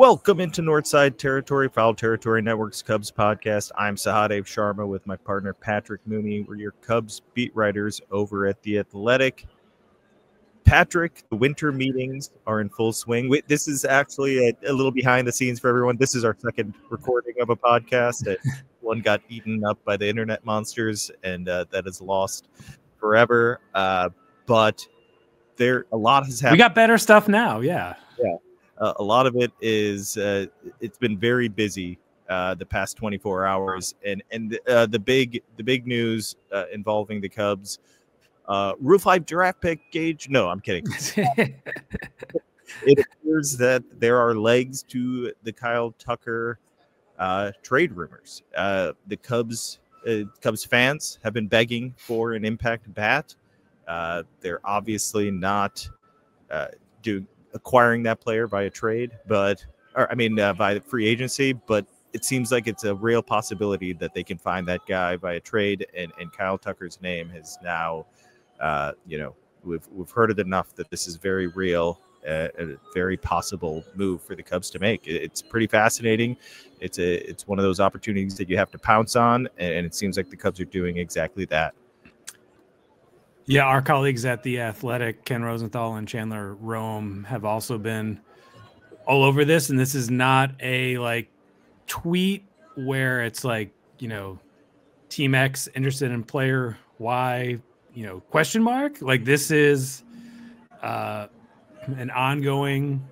Welcome into Northside Territory, Foul Territory Network's Cubs podcast. I'm Sahadev Sharma with my partner Patrick Mooney. We're your Cubs beat writers over at The Athletic. Patrick, the winter meetings are in full swing. This is actually a little behind the scenes for everyone. This is our second recording of a podcast. One got eaten up by the internet monsters, and that is lost forever. But a lot has happened. We got better stuff now, yeah. A lot of it is it's been very busy the past 24 hours, and the big news involving the Cubs, roof hype draft pick Gage. No, I'm kidding. It appears that there are legs to the Kyle Tucker trade rumors. The Cubs fans have been begging for an impact bat. They're obviously not acquiring that player via trade, by free agency, but it seems like it's a real possibility that they can find that guy via trade, and Kyle Tucker's name has now, we've heard it enough that this is very real, a very possible move for the Cubs to make. It's pretty fascinating. It's one of those opportunities that you have to pounce on, and it seems like the Cubs are doing exactly that. Yeah, our colleagues at The Athletic, Ken Rosenthal and Chandler Rome, have also been all over this. And this is not a tweet where it's Team X interested in player Y, question mark. This is an ongoing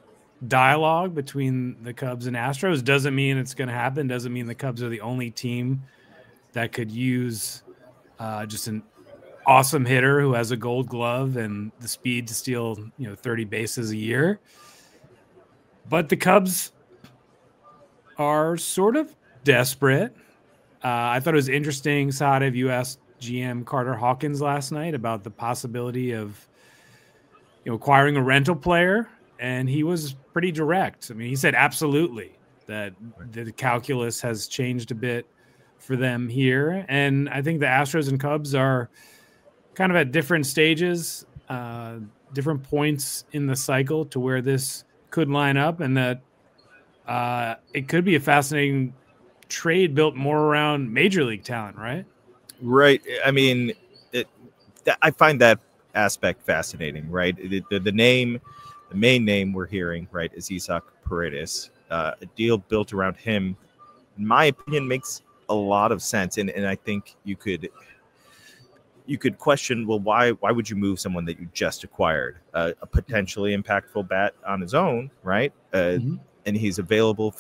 dialogue between the Cubs and Astros. Doesn't mean it's going to happen. Doesn't mean the Cubs are the only team that could use just an awesome hitter who has a Gold Glove and the speed to steal 30 bases a year. But the Cubs are sort of desperate. I thought it was interesting, Sahadev, you asked GM Carter Hawkins last night about the possibility of acquiring a rental player, and he was pretty direct. I mean, he said absolutely that the calculus has changed a bit for them here. And I think the Astros and Cubs are kind of at different stages, different points in the cycle to where this could line up, and that it could be a fascinating trade built more around major league talent, right? Right. I mean, I find that aspect fascinating, right? The main name we're hearing, right, is Isaac Paredes. A deal built around him, in my opinion, makes a lot of sense, and I think you could question, well, why would you move someone that you just acquired? A potentially impactful bat on his own, right? And he's available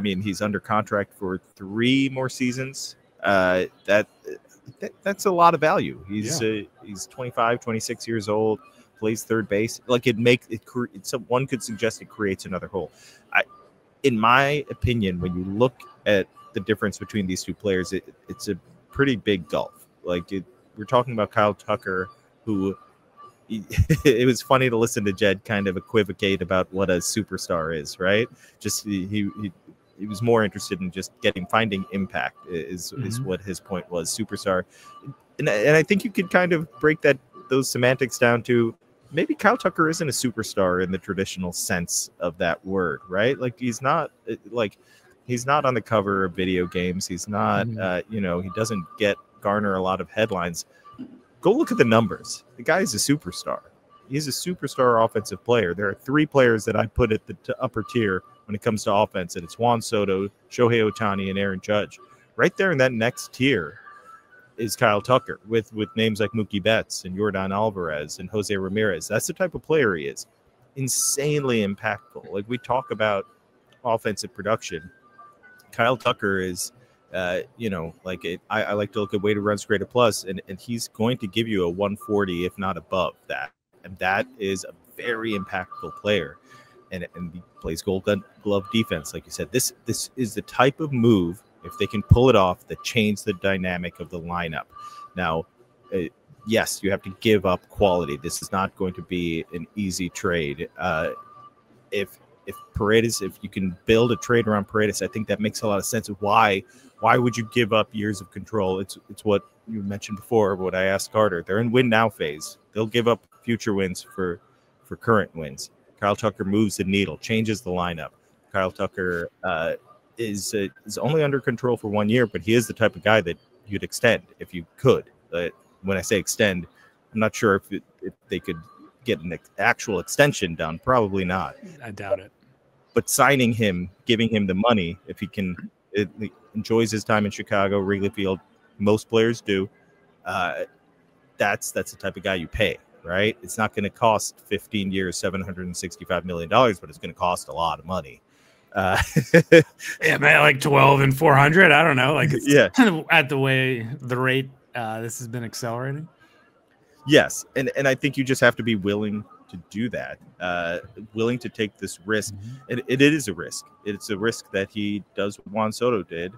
he's under contract for 3 more seasons. That's a lot of value. He's 25, 26 years old, plays third base. One could suggest it creates another hole. In my opinion, when you look at the difference between these two players, it's a pretty big gulf. We're talking about Kyle Tucker, who it was funny to listen to Jed kind of equivocate about what a superstar is, right? Just he was more interested in just finding impact is what his point was, superstar. And I think you could kind of break those semantics down to maybe Kyle Tucker isn't a superstar in the traditional sense of that word, right? He's not on the cover of video games. He's not, he doesn't garner a lot of headlines. Go look at the numbers. The guy is a superstar. He's a superstar offensive player. There are 3 players that I put at the upper tier when it comes to offense, and it's Juan Soto, Shohei Ohtani, and Aaron Judge. Right there in that next tier is Kyle Tucker with names like Mookie Betts and Yordan Alvarez and Jose Ramirez. That's the type of player he is. Insanely impactful. We talk about offensive production. Kyle Tucker is I like to look at weighted runs created plus, and he's going to give you a 140, if not above that. And that is a very impactful player. And he plays Gold Glove defense, like you said. This is the type of move, if they can pull it off, that change the dynamic of the lineup. Now, yes, you have to give up quality. This is not going to be an easy trade. If Paredes, if you can build a trade around Paredes, I think that makes a lot of sense. Why would you give up years of control? It's what you mentioned before, what I asked Carter. They're in win now phase. They'll give up future wins for current wins. Kyle Tucker moves the needle, changes the lineup. Kyle Tucker is only under control for 1 year, but he is the type of guy that you'd extend if you could. When I say extend, I'm not sure if they could get an actual extension done. Probably not. I doubt it. But signing him, giving him the money, if he can, it enjoys his time in Chicago, Wrigley Field. Most players do. That's the type of guy you pay, right? It's not going to cost 15 years, $765 million, but it's going to cost a lot of money. Yeah, man, like 12 and 400. I don't know. Like, it's yeah, at the rate this has been accelerating. Yes, and I think you just have to be willing to do that, willing to take this risk. And it is a risk. It's a risk that he does what Juan Soto did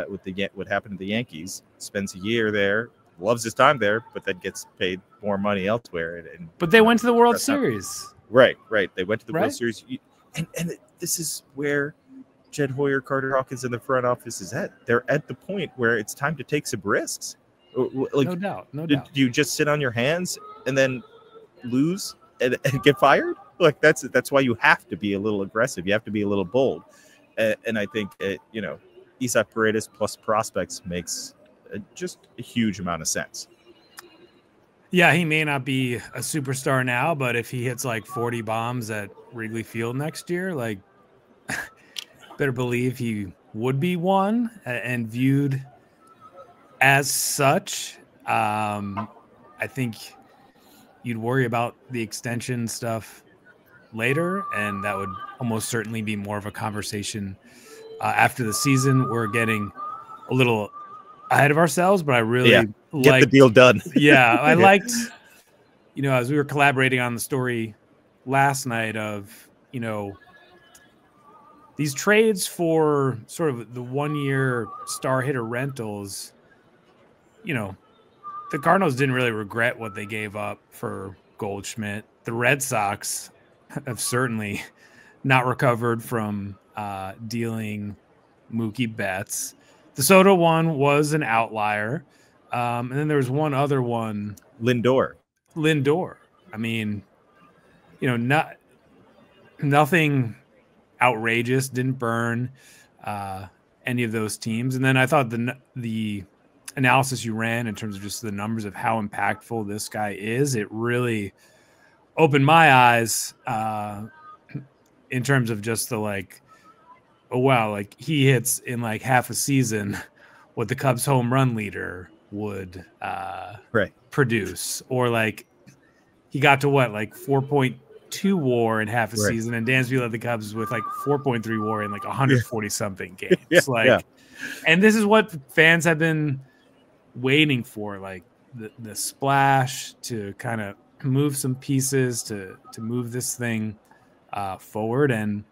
with what happened to the Yankees. Spends a year there, loves his time there, but then gets paid more money elsewhere. But they went to the World Series. Right. They went to the World Series. And this is where Jed Hoyer, Carter Hawkins, and the front office is at. They're at the point where it's time to take some risks. Like, no doubt. Do you just sit on your hands and then lose and get fired? Like that's why you have to be a little aggressive. You have to be a little bold. And I think Isaac Paredes plus prospects makes just a huge amount of sense. Yeah, he may not be a superstar now, but if he hits like 40 bombs at Wrigley Field next year, like better believe he would be one and viewed as such. I think you'd worry about the extension stuff later, and that would almost certainly be more of a conversation after the season. We're getting a little ahead of ourselves, but I really get the deal done. Yeah, I liked, as we were collaborating on the story last night of, these trades for sort of the 1 year star hitter rentals. The Cardinals didn't really regret what they gave up for Goldschmidt. The Red Sox have certainly not recovered from dealing Mookie Betts. The Soto one was an outlier. And then there was one other one. Lindor. I mean, nothing outrageous, didn't burn any of those teams. And then I thought the analysis you ran in terms of just the numbers of how impactful this guy is, it really opened my eyes in terms of just the oh wow, like he hits in like half a season what the Cubs home run leader would produce, or like he got to 4.2 WAR in half a season, and Dansby led the Cubs with 4.3 WAR in 140 something games. And this is what fans have been waiting for, the splash to kind of move some pieces to move this thing forward. And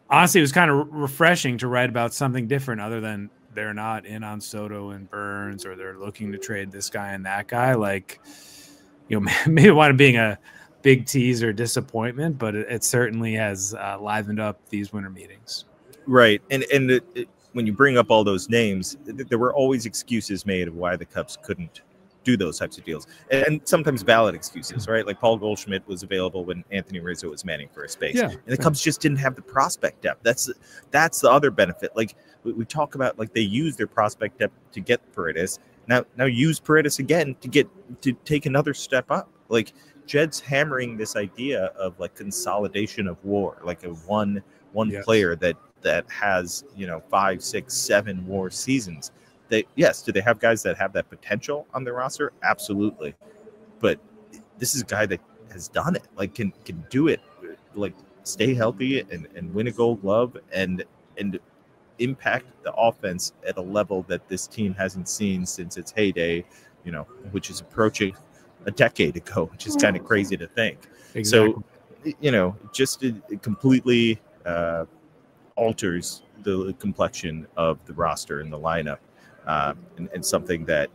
honestly, it was kind of refreshing to write about something different other than they're not in on Soto and Burns, or they're looking to trade this guy and that guy. Maybe it wound up being a big tease or disappointment, but it certainly has livened up these winter meetings. Right. And when you bring up all those names, there were always excuses made of why the Cubs couldn't do those types of deals, and sometimes valid excuses, right? Like Paul Goldschmidt was available when Anthony Rizzo was manning for a space, and the Cubs just didn't have the prospect depth. That's the other benefit. Like we talk about, they use their prospect depth to get Paredes. Now use Paredes again to take another step up. Like Jed's hammering this idea of consolidation of WAR, a one player that has 5, 6, 7 WAR seasons. Do they have guys that have that potential on their roster? Absolutely. But this is a guy that has done it, can do it, stay healthy and win a Gold Glove and impact the offense at a level that this team hasn't seen since its heyday, which is approaching a decade ago, which is kind of crazy to think. Exactly. So, just it completely alters the complexion of the roster and the lineup. And something that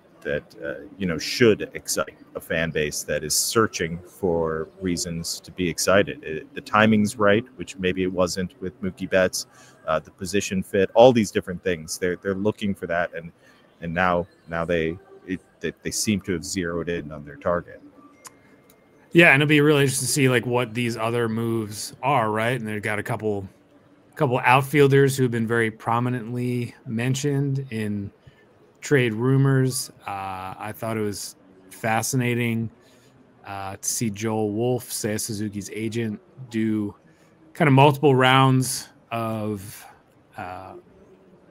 should excite a fan base that is searching for reasons to be excited. The timing's right, which maybe it wasn't with Mookie Betts. The position fit, all these different things. They're looking for that, and now they seem to have zeroed in on their target. Yeah, and it'll be really interesting to see what these other moves are, right? And they've got a couple couple outfielders who have been very prominently mentioned in trade rumors. I thought it was fascinating to see Joel Wolf, Seiya Suzuki's agent, do kind of multiple rounds of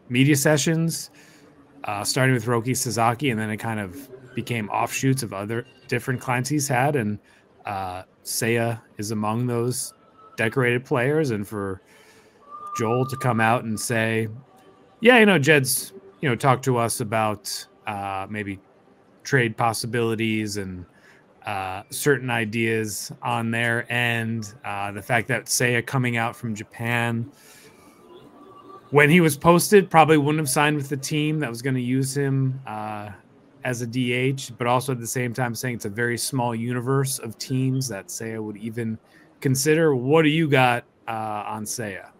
media sessions, starting with Roki Sasaki, and then it kind of became offshoots of other different clients he's had. And Seiya is among those decorated players. And for Joel to come out and say, yeah, Jed's, talked to us about maybe trade possibilities and certain ideas on there. And the fact that Seiya coming out from Japan, when he was posted, probably wouldn't have signed with the team that was going to use him as a DH, but also at the same time saying it's a very small universe of teams that Seiya would even consider. What do you got on Seiya?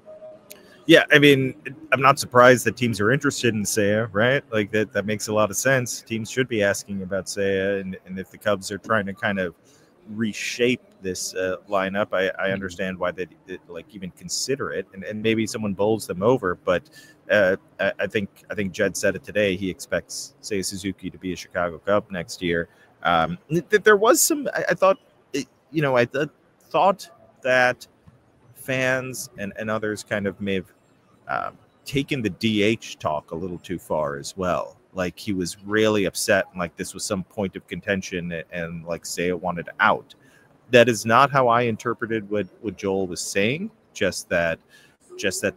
Yeah, I mean, I'm not surprised that teams are interested in Seiya, right? Like that makes a lot of sense. Teams should be asking about Seiya, and if the Cubs are trying to kind of reshape this lineup, I understand why they like even consider it, and maybe someone bowls them over. But I think Jed said it today. He expects Seiya Suzuki to be a Chicago Cub next year. There was some. I thought, I thought that fans and others kind of may have taken the DH talk a little too far as well. Like he was really upset and like this was some point of contention and like Seiya wanted out. That is not how I interpreted what Joel was saying. Just that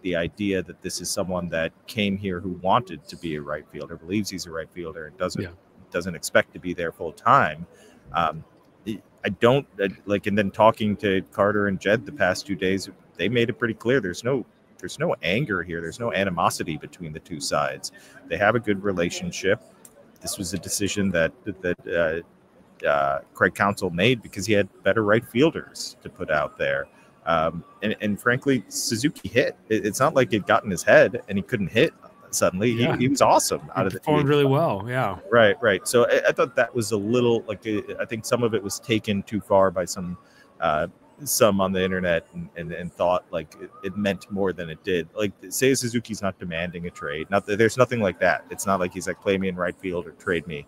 the idea that this is someone that came here who wanted to be a right fielder, believes he's a right fielder, and doesn't expect to be there full time. I don't like, and then talking to Carter and Jed the past 2 days, they made it pretty clear there's no anger here. There's no animosity between the two sides. They have a good relationship. This was a decision that Craig Counsell made because he had better right fielders to put out there. And frankly, Suzuki hit. It's not like it got in his head and he couldn't hit suddenly. Yeah. He was awesome out of the performed really well. Yeah. Right. So I thought that was a little like, I think some of it was taken too far by some on the internet and thought like it meant more than it did. Like Seiya Suzuki's not demanding a trade. Not that there's nothing like that. It's not like he's like, play me in right field or trade me.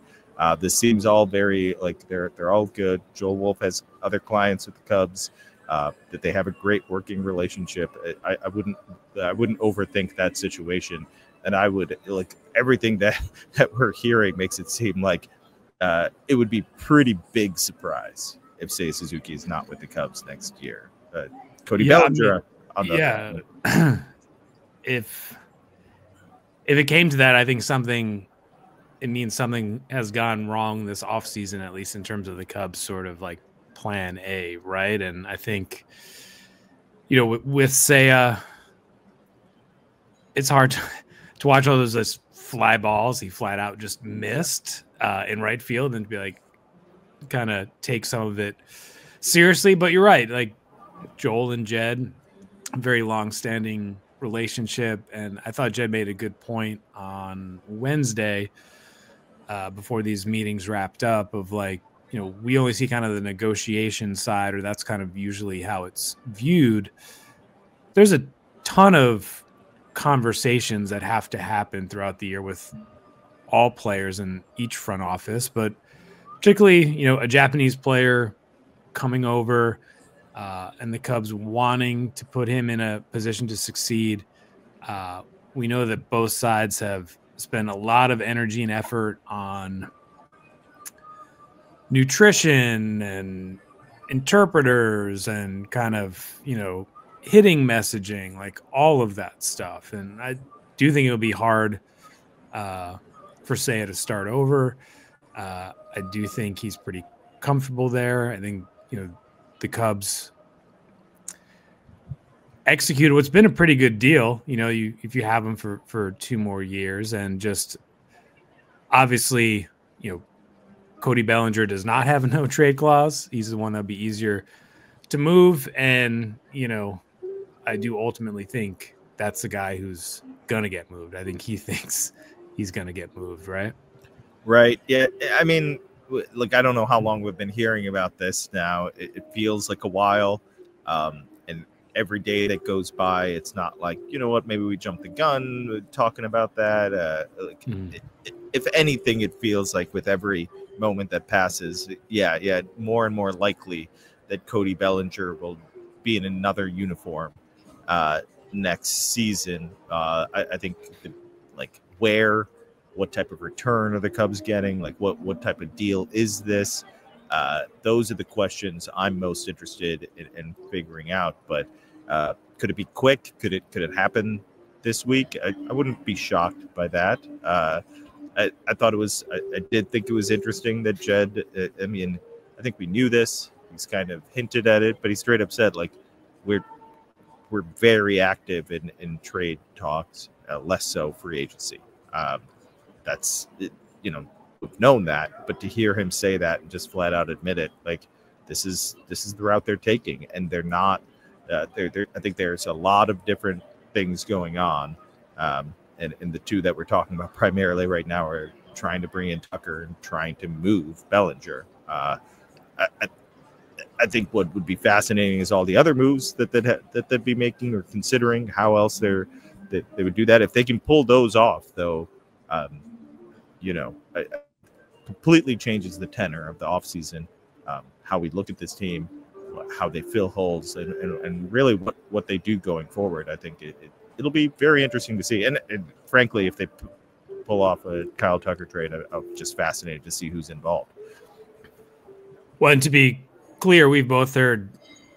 This seems all very like they're all good. Joel Wolf has other clients with the Cubs that they have a great working relationship. I wouldn't overthink that situation. And I would like everything that we're hearing makes it seem like it would be pretty big surprise if Seiya Suzuki is not with the Cubs next year. Cody Bellinger on the if it came to that, I think it means something has gone wrong this offseason, at least in terms of the Cubs sort of like plan A, right? And I think, with Seiya, it's hard to watch all those fly balls he flat out just missed in right field and to be like, kind of take some of it seriously. But you're right, like Joel and Jed, very long-standing relationship, and I thought Jed made a good point on Wednesday before these meetings wrapped up of like, we only see kind of the negotiation side, or that's kind of usually how it's viewed. There's a ton of conversations that have to happen throughout the year with all players in each front office, but particularly, a Japanese player coming over and the Cubs wanting to put him in a position to succeed. We know that both sides have spent a lot of energy and effort on nutrition and interpreters and kind of, hitting messaging, like all of that stuff. And I do think it'll be hard for Seiya to start over. I do think he's pretty comfortable there. I think, the Cubs executed what's been a pretty good deal. If you have him for 2 more years, and just obviously, Cody Bellinger does not have a no trade clause. He's the one that'd be easier to move. And, I do ultimately think that's the guy who's going to get moved. I think he thinks he's going to get moved, right? Right. Yeah. I mean, like, I don't know how long we've been hearing about this now. It feels like a while. And every day that goes by, it's not like, you know what, maybe we jumped the gun talking about that. If anything, it feels like with every moment that passes, more and more likely that Cody Bellinger will be in another uniform next season. I think like what type of return are the Cubs getting? Like what type of deal is this? Those are the questions I'm most interested in figuring out. But could it be quick? Could it happen this week? I wouldn't be shocked by that. I thought it was. I did think it was interesting that Jed. I mean, I think we knew this. He's kind of hinted at it, but he straight up said like, we're very active in trade talks, less so free agency. That's, you know, we've known that, but to hear him say that and just flat out admit it, like this is the route they're taking, and they're not. I think there's a lot of different things going on, and the two that we're talking about primarily right now are trying to bring in Tucker and trying to move Bellinger. I think what would be fascinating is all the other moves that they'd be making or considering. How else they would do that if they can pull those off, though. Completely changes the tenor of the offseason, how we look at this team, how they fill holes, and really what they do going forward. I think it'll be very interesting to see. And frankly, if they pull off a Kyle Tucker trade, I'm just fascinated to see who's involved. Well, and to be clear, we've both heard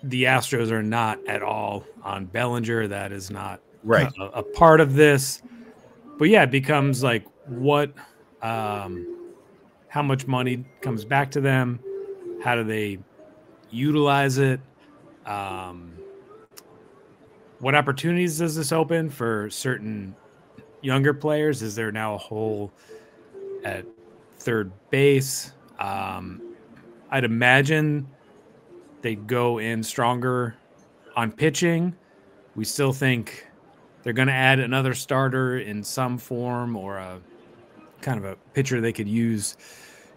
the Astros are not at all on Bellinger. That is not right a part of this. But yeah, it becomes like what, how much money comes back to them? How do they utilize it? What opportunities does this open for certain younger players? Is there now a hole at third base? I'd imagine they go in stronger on pitching. We still think they're going to add another starter in some form, or a kind of a pitcher they could use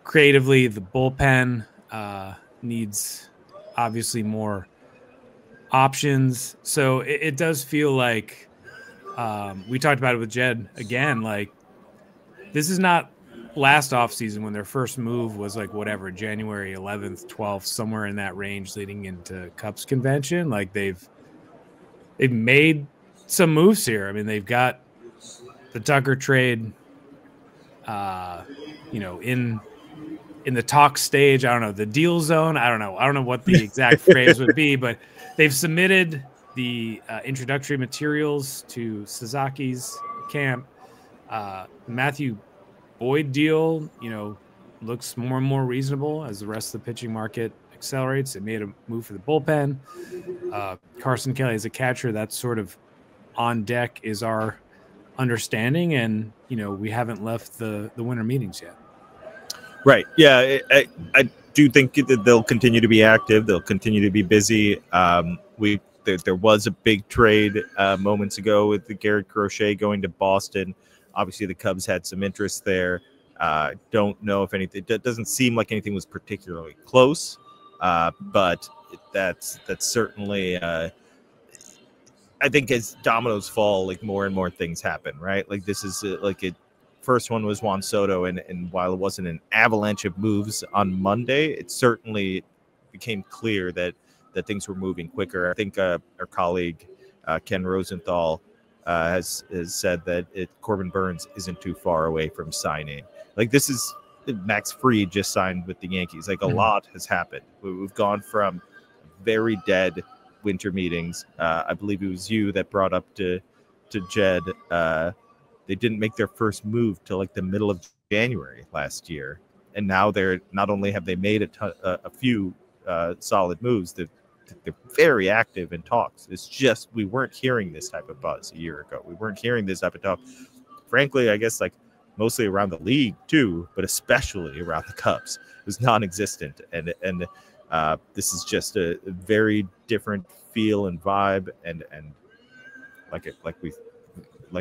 creatively. The bullpen needs obviously more options. So it does feel like we talked about it with Jed again. Like, this is not last offseason when their first move was like whatever, January 11th, 12th, somewhere in that range leading into Cubs convention. Like they've made some moves here. I mean, they've got the Tucker trade, in the talk stage. I don't know, the deal zone. I don't know what the exact phrase would be, but they've submitted the introductory materials to Sazaki's camp. Matthew Boyd deal, looks more and more reasonable as the rest of the pitching market accelerates. It made a move for the bullpen. Carson Kelly as a catcher, that's sort of on deck is our understanding, and we haven't left the winter meetings yet. Right. Yeah, I do think that they'll continue to be active. They'll continue to be busy. There was a big trade moments ago with the Garrett Crochet going to Boston. Obviously, the Cubs had some interest there. Don't know if anything. It doesn't seem like anything was particularly close, but that's certainly. I think as dominoes fall, like more and more things happen, right? Like this is first one was Juan Soto, and while it wasn't an avalanche of moves on Monday, it certainly became clear that things were moving quicker. I think our colleague Ken Rosenthal has said that Corbin Burns isn't too far away from signing. Like this is Max Fried just signed with the Yankees. Like a lot has happened. We've gone from very dead winter meetings. I believe it was you that brought up to Jed. They didn't make their first move till like the middle of January last year, and now they're not only have they made a few solid moves, they're very active in talks. It's just we weren't hearing this type of buzz a year ago. We weren't hearing this type of talk. Frankly, I guess like mostly around the league too, but especially around the Cubs. It was non-existent, and this is just a very different feel and vibe, and like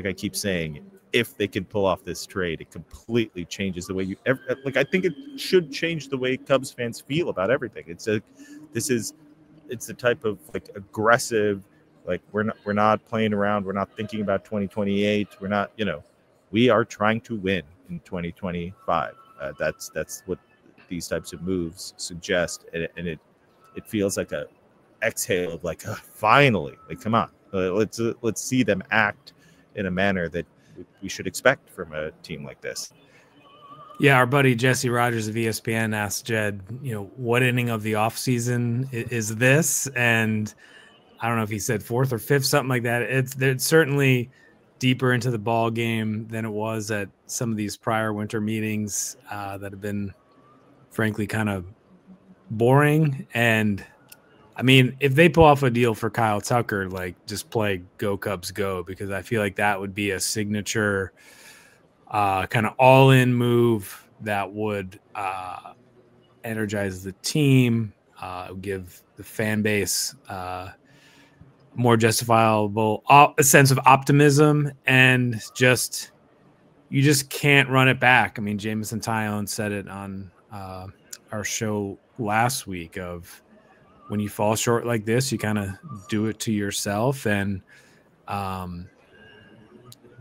I keep saying, if they can pull off this trade, it completely changes the way you ever, like I think it should change the way Cubs fans feel about everything. It's the type of like aggressive, Like we're not playing around. We're not thinking about 2028. We're not, we are trying to win in 2025. That's what these types of moves suggest, and it feels like a exhale of like, finally, like, come on, let's see them act in a manner that we should expect from a team like this. Yeah, our buddy Jesse Rogers of ESPN asked Jed, what inning of the offseason is this? And I don't know if he said fourth or fifth, something like that. It's certainly deeper into the ball game than it was at some of these prior winter meetings that have been, frankly, kind of boring. And I mean, if they pull off a deal for Kyle Tucker, like just play Go Cubs Go, because I feel like that would be a signature kind of all-in move that would energize the team, give the fan base more justifiable a sense of optimism, and you just can't run it back. I mean, Jameson Taillon said it on our show last week of when you fall short like this, you kind of do it to yourself. And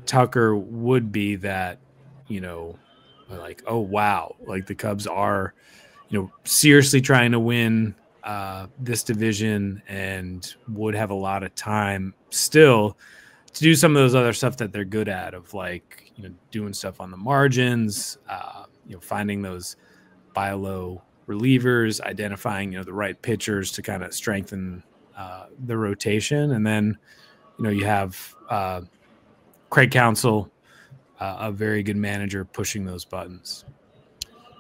Tucker would be that, like, oh, wow, like the Cubs are, seriously trying to win this division and would have a lot of time still to do some of those other stuff that they're good at, of like, doing stuff on the margins, finding those buy low relievers, identifying, the right pitchers to kind of strengthen the rotation. And then, you have Craig Counsell, a very good manager, pushing those buttons.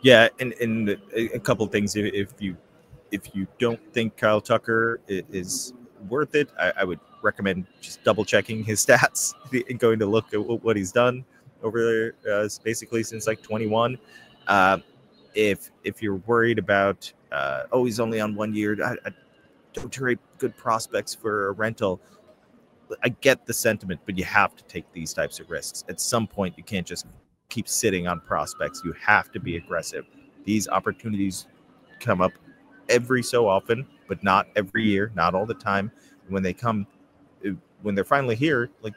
Yeah, and a couple of things. If you don't think Kyle Tucker is worth it, I would recommend just double checking his stats and going to look at what he's done over there, basically since like 21. If you're worried about he's only on 1 year, I don't trade good prospects for a rental. I get the sentiment, but you have to take these types of risks. At some point, you can't just keep sitting on prospects. You have to be aggressive. These opportunities come up every so often, but not every year, not all the time. When they come, when they're finally here, like,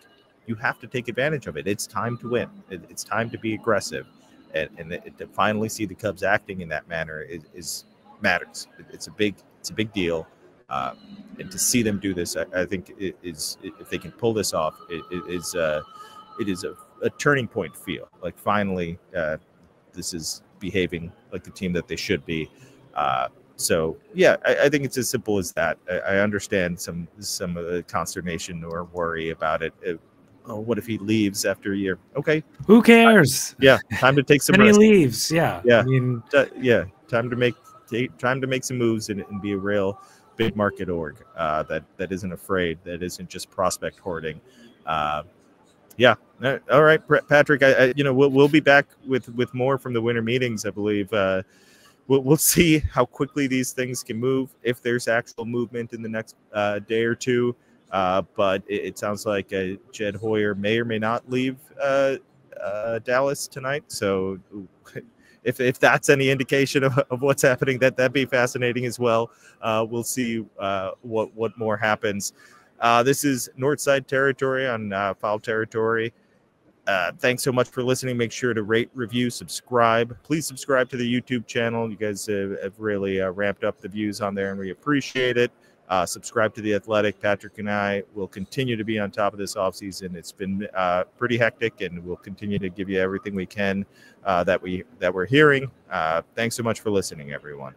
you have to take advantage of it. It's time to win. It's time to be aggressive, and to finally see the Cubs acting in that manner is matters. It's a big deal. And to see them do this, I think it is, if they can pull this off, it is a turning point feel. Like, finally, this is behaving like the team that they should be. So, yeah, I think it's as simple as that. I understand some of the consternation or worry about it. What if he leaves after a year? Okay. Who cares? Time to take some risks. He leaves, yeah. I mean, time to make some moves and be a real big market org that isn't afraid, that isn't just prospect hoarding. All right, Patrick. We'll be back with more from the winter meetings, I believe. We'll see how quickly these things can move, if there's actual movement in the next day or two. But it sounds like Jed Hoyer may or may not leave Dallas tonight. So if that's any indication of what's happening, that'd be fascinating as well. We'll see what more happens. This is Northside Territory on Foul Territory. Thanks so much for listening. Make sure to rate, review, subscribe. Please subscribe to the YouTube channel. You guys have really ramped up the views on there, and we appreciate it. Subscribe to The Athletic. Patrick and I will continue to be on top of this offseason. It's been pretty hectic, and we'll continue to give you everything we can that we're hearing. Thanks so much for listening, everyone.